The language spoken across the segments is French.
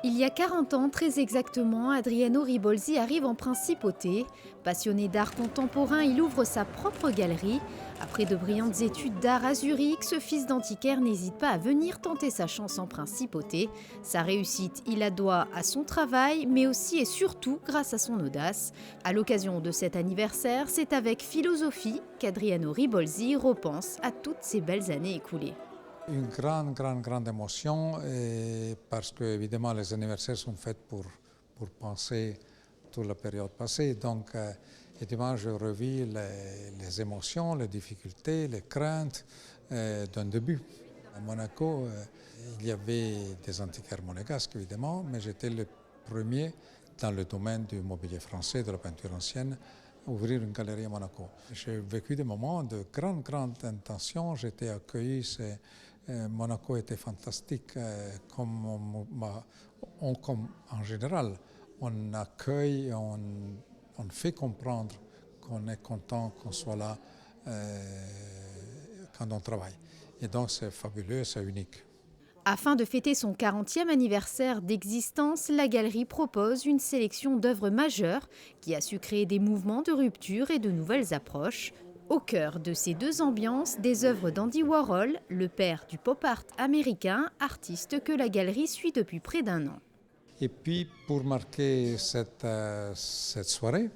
Il y a 40 ans, très exactement, Adriano Ribolzi arrive en Principauté. Passionné d'art contemporain, il ouvre sa propre galerie. Après de brillantes études d'art à Zurich, ce fils d'antiquaire n'hésite pas à venir tenter sa chance en Principauté. Sa réussite, il la doit à son travail, mais aussi et surtout grâce à son audace. À l'occasion de cet anniversaire, c'est avec philosophie qu'Adriano Ribolzi repense à toutes ces belles années écoulées. Une grande émotion parce que évidemment les anniversaires sont faits pour penser toute la période passée. Donc évidemment je revis les émotions, les difficultés, les craintes d'un début. À Monaco, il y avait des antiquaires monégasques évidemment, mais j'étais le premier dans le domaine du mobilier français, de la peinture ancienne, ouvrir une galerie à Monaco. J'ai vécu des moments de grande intention. J'étais accueilli. Monaco était fantastique. Comme en général, on accueille, on fait comprendre qu'on est content qu'on soit là quand on travaille. Et donc c'est fabuleux, c'est unique. Afin de fêter son 40e anniversaire d'existence, la galerie propose une sélection d'œuvres majeures qui a su créer des mouvements de rupture et de nouvelles approches. Au cœur de ces deux ambiances, des œuvres d'Andy Warhol, le père du pop art américain, artiste que la galerie suit depuis près d'un an. Et puis pour marquer cette soirée,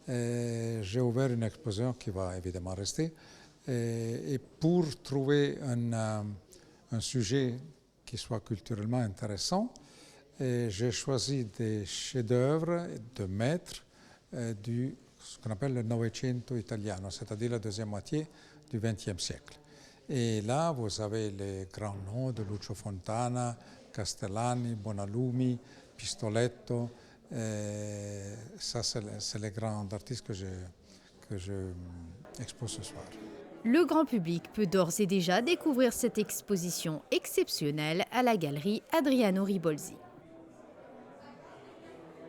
j'ai ouvert une exposition qui va évidemment rester. Et pour trouver un sujet qui soit culturellement intéressant, j'ai choisi des chefs-d'œuvre de maîtres du ce qu'on appelle le Novecento italiano, c'est-à-dire la deuxième moitié du XXe siècle. Et là, vous avez les grands noms de Lucio Fontana, Castellani, Bonalumi, Pistoletto. Ça, c'est les grands artistes que je expose ce soir. Le grand public peut d'ores et déjà découvrir cette exposition exceptionnelle à la galerie Adriano Ribolzi.